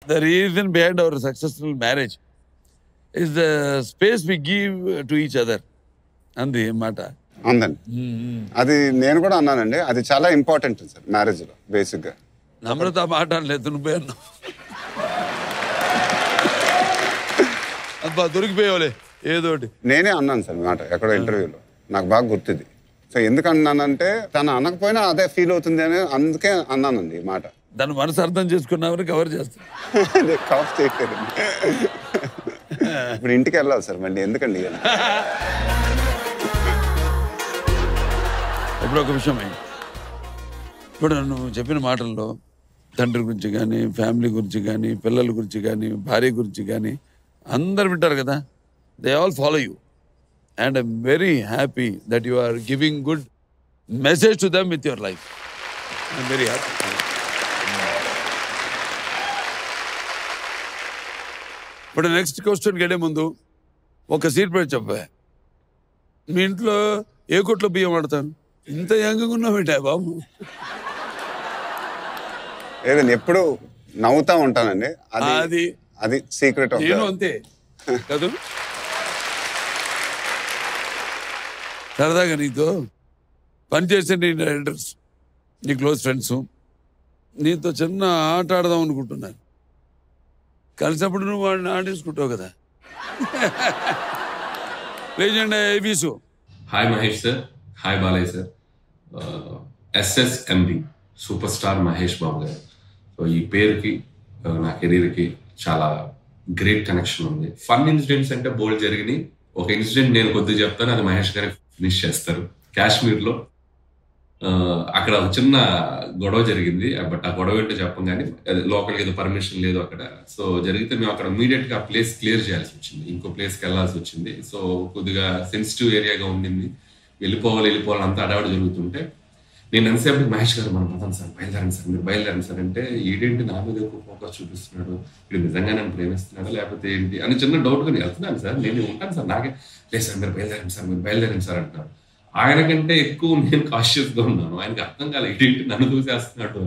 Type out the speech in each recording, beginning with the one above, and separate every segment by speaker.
Speaker 1: The reason behind our successful marriage is the space we give to each other. అంది మాట
Speaker 2: అందండి. అది నేను కూడా అన్నానండి. అది చాలా ఇంపార్టెంట్ సార్ మ్యారేజ్లో బేసిక్గా.
Speaker 1: నమ్రత మాట లేదు, నువ్వే అన్నావు. అబ్బా దొరికిపోయావులే ఏదోటి.
Speaker 2: నేనే అన్నాను సార్ మాట ఎక్కడో ఇంటర్వ్యూలో, నాకు బాగా గుర్తుంది. సో ఎందుకు అన్నానంటే తను అనకపోయినా అదే ఫీల్ అవుతుంది అని అందుకే అన్నానండి ఈ మాట.
Speaker 1: దాన్ని మనసు అర్థం చేసుకున్నామని కవర్ చేస్తాను.
Speaker 2: కవర్ చేయలేదండి. ఇప్పుడు ఇంటికి వెళ్ళాలి సార్ మళ్ళీ, ఎందుకండి?
Speaker 1: ఇప్పుడు ఒక విషయం అయింది. ఇప్పుడు నువ్వు చెప్పిన మాటల్లో తండ్రి గురించి కానీ, ఫ్యామిలీ గురించి కానీ, పిల్లల గురించి కానీ, భార్య గురించి కానీ అందరు వింటారు కదా. They all follow you and I'm very happy that you are giving good message to them with your life. I'm very happy. ఇప్పుడు నెక్స్ట్ క్వశ్చన్కి వెళ్ళే ముందు ఒక సీట్ పెట్టి చెప్పా. మీ ఇంట్లో ఏ కొట్లో బియ్యం వాడతాను? ఇంత యంగ్గా ఉన్నావేంటా బాబు?
Speaker 2: ఏదండి ఎప్పుడు నవ్వుతా ఉంటానండి.
Speaker 1: అది
Speaker 2: అది సీక్రెట్.
Speaker 1: నేను అంతే కాదు. సరదాగా నీతో పనిచేసే నీ డైరెక్టర్స్, నీ క్లోజ్ ఫ్రెండ్స్ నీతో చిన్న ఆట ఆడదాం అనుకుంటున్నాను. కలిసినప్పుడు నువ్వు వాడిని ఆడేసుకుంటావు కదా. లేజెండ్ ఏబీసు.
Speaker 3: Hi Mahesh sir, hi Balayya sir. SSMB super star Mahesh Babu గారు. సో ఈ పేరుకి నా కెరీర్కి చాలా గ్రేట్ కనెక్షన్ ఉంది. ఫన్ ఇన్సిడెంట్స్ అంటే బోల్డ్ జరిగినాయి. ఒక ఇన్సిడెంట్ నేను కొద్దిగా చెప్తాను, అది మహేష్ గారు ఫినిష్ చేస్తారు. కాశ్మీర్లో అక్కడ ఒక చిన్న గొడవ జరిగింది. బట్ ఆ గొడవ ఏంటో చెప్పం కానీ లోకల్కి ఏదో పర్మిషన్ లేదు అక్కడ. సో జరిగితే మేము అక్కడ ఇమీడియట్ గా ఆ ప్లేస్ క్లియర్ చేయాల్సి వచ్చింది, ఇంకో ప్లేస్కి వెళ్లాల్సి వచ్చింది. సో కొద్దిగా సెన్సిటివ్ ఏరియాగా ఉండింది. వెళ్ళిపోవాలి అంతా అడవాడు జరుగుతుంటే నేను ఎంతసేపు మహేష్ గారు మనం పదాం సార్, బయలుదేరండి సార్, మీరు బయలుదేరండి సార్ అంటే ఏంటి నా మీద ఎక్కువ ఫోకస్ చూపిస్తున్నాడు, ఇప్పుడు నిజంగా నన్ను ప్రేమిస్తున్నాడు లేకపోతే ఏంటి అని చిన్న డౌట్గా వెళ్తున్నాను సార్. నేను ఉంటాను సార్, నాకే లేదు సార్ మీరు బయలుదేరండి సార్, మీరు బయలుదేరండి సార్ అంటున్నాడు. ఆయన కంటే ఎక్కువ నేను కాన్షియస్ గా ఉన్నాను. ఆయనకి అర్థం కాలే ఏంటి నన్ను చూసేస్తున్నాడు.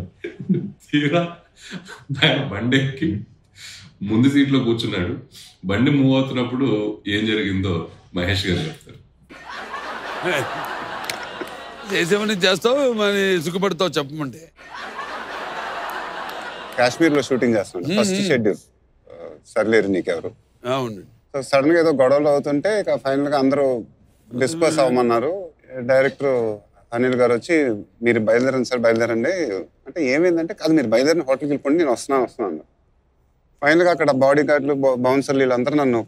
Speaker 3: తీరా ఆయన బండి ఎక్కి ముందు సీట్లో కూర్చున్నాడు. బండి మూవ్ అవుతున్నప్పుడు ఏం జరిగిందో మహేష్ గారు చెప్తారు.
Speaker 1: చేసేమని చేస్తావు, మరి సుఖపడతావు చెప్పమంటే.
Speaker 2: కాశ్మీర్లో షూటింగ్ చేస్తున్నాడు, ఫస్ట్ షెడ్యూల్. సర్లేరు నీకెవరు.
Speaker 1: అవును.
Speaker 2: సో సడన్ గా ఏదో గొడవలు అవుతుంటే ఇక ఫైనల్ గా అందరూ డిస్పర్స్ అవ్వమన్నారు. డైరెక్టర్ అనిల్ గారు వచ్చి మీరు బయలుదేరండి సార్, బయలుదేరండి అంటే ఏమైందంటే కాదు మీరు బయలుదేరిన హోటల్కి వెళ్ళిపోండి, నేను వస్తున్నాను. ఫైనల్గా అక్కడ బాడీ గార్డులు బౌన్సర్లు వీళ్ళందరూ నన్ను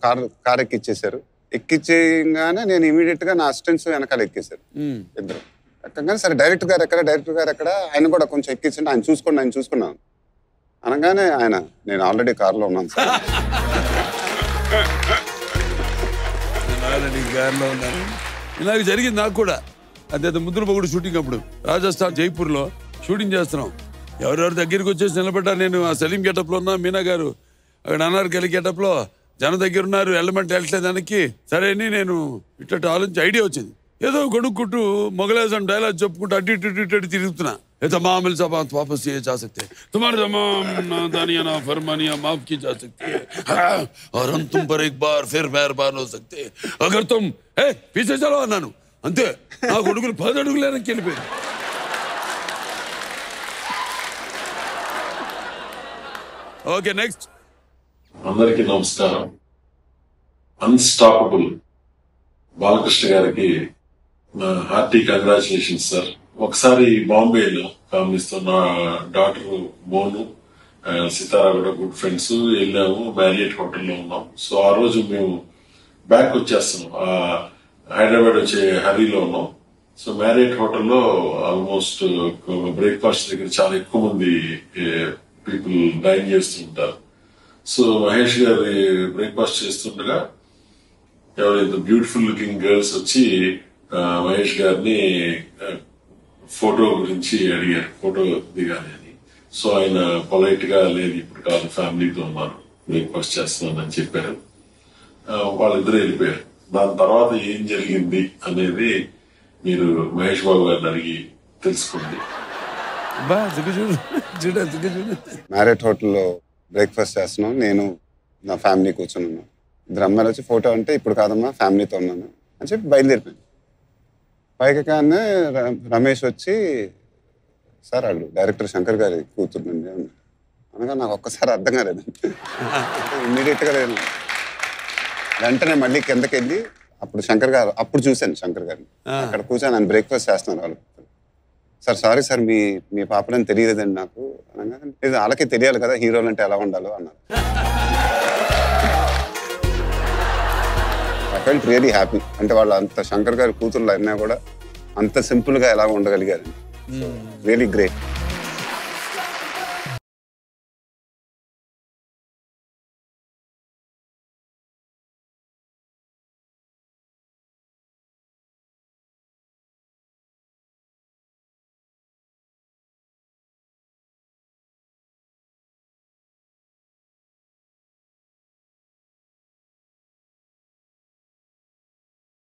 Speaker 2: కార్ ఎక్కిచ్చేసారు. ఎక్కించగానే నేను ఇమీడియట్ గా నా అసిస్టెంట్స్ వెనకాల ఎక్కేశారు ఇద్దరు. ఎక్కగానే సరే డైరెక్టర్ గారు ఎక్కడ ఆయన కూడా కొంచెం ఎక్కించండి, ఆయన చూసుకున్నాను అనగానే ఆయన నేను ఆల్రెడీ కార్లో ఉన్నాను సార్.
Speaker 1: ఇలాగ జరిగింది నాకు కూడా. అదే ముద్దుల పొగుడు షూటింగ్ అప్పుడు రాజస్థాన్ జైపూర్లో షూటింగ్ చేస్తున్నాం. ఎవరెవరి దగ్గరికి వచ్చేసి నిలబడ్డా. నేను ఆ సలీం గెటప్లో ఉన్నా, మీనా గారు అక్కడ అనార్కలి గెటప్లో జనం దగ్గర ఉన్నారు, ఎల్లమంటే వెళ్ళట్లేదు దానికి. సరే అని నేను ఇట్లా ఆలోచించి ఐడియా వచ్చింది. ఏదో కొనుక్కుంటూ మొగలేజం డైలాగ్ చెప్పుకుంటూ అటు ఇటు తిరుగుతున్నా. तमाम इल्जामात वापस किए जा सकते हैं, तुम्हारे तमाम नादानियां नाफरमानियां माफ की जा सकती है, और हम तुम पर एक बार फिर मेहरबान हो सकते हैं अगर तुम पीछे चलो అన్నాను. అంతే నా కొడుకులు 10 అడుగులు వెనక్కి వెళ్ళిపోయారు. Okay next.
Speaker 4: అందరికీ నమస్కారం. అన్స్టాపబుల్ బాలకృష్ణ గారికి నా హార్టీ కంగ్రాచులేషన్స్ సార్. ఒకసారి బాంబేలో గమనిస్తున్న డాటర్ మోను సితారా కూడా గుడ్ ఫ్రెండ్స్ వెళ్ళాము, మ్యారియట్ హోటల్లో ఉన్నాం. సో ఆ రోజు మేము బ్యాక్ వచ్చేస్తున్నాం, హైదరాబాద్ వచ్చే హరీలో ఉన్నాం. సో మ్యారియట్ హోటల్లో ఆల్మోస్ట్ బ్రేక్ఫాస్ట్ దగ్గర చాలా ఎక్కువ మంది పీపుల్ డైన్ చేస్తుంటారు. సో మహేష్ గారి బ్రేక్ఫాస్ట్ చేస్తుండగా ఎవరైతే బ్యూటిఫుల్ లుకింగ్ గర్ల్స్ వచ్చి మహేష్ గారిని ఫోటో గురించి అడిగారు, ఫోటో దిగాలి అని. సో ఆయన పొలైట్ గా లేదు ఇప్పుడు కాదు ఫ్యామిలీతో ఉన్నాను, బ్రేక్ఫాస్ట్ చేస్తున్నాను అని చెప్పారు. వాళ్ళిద్దరూ వెళ్ళిపోయారు. దాని తర్వాత ఏం జరిగింది అనేది మీరు మహేష్ బాబు గారిని అడిగి తెలుసుకోండి.
Speaker 2: మ్యారియట్ హోటల్లో బ్రేక్ఫాస్ట్ చేస్తున్నాం, నేను నా ఫ్యామిలీ కూర్చొని ఉన్నాం. ఇద్దరు అమ్మాయిలు వచ్చి ఫోటో అంటే ఇప్పుడు కాదమ్మా ఫ్యామిలీతో ఉన్నాను అని చెప్పి బయలుదేరిపోయాను. పైకి కానీ రమేష్ వచ్చి సార్ వాళ్ళు డైరెక్టర్ శంకర్ గారి కూతురుండి అనగా నాకు ఒక్కసారి అర్థం కాలేదు. ఇమ్మీడియట్గా నేను వెంటనే మళ్ళీ కిందకి వెళ్ళి అప్పుడు శంకర్ గారు అప్పుడు చూశాను శంకర్ గారిని అక్కడ కూర్చొని ఆయన బ్రేక్ఫాస్ట్ చేస్తున్నారు వాళ్ళు. సార్ సారీ సార్ మీ పాపలని తెలియలేదండి నాకు అనగా ఇది వాళ్ళకి తెలియాలి కదా హీరోలు అంటే ఎలా ఉండాలో అన్నారు. I felt really happy. అంటే వాళ్ళు అంత శంకర్ గారి కూతుర్లు అయినా కూడా అంత సింపుల్గా ఎలా ఉండగలిగారు. Really great.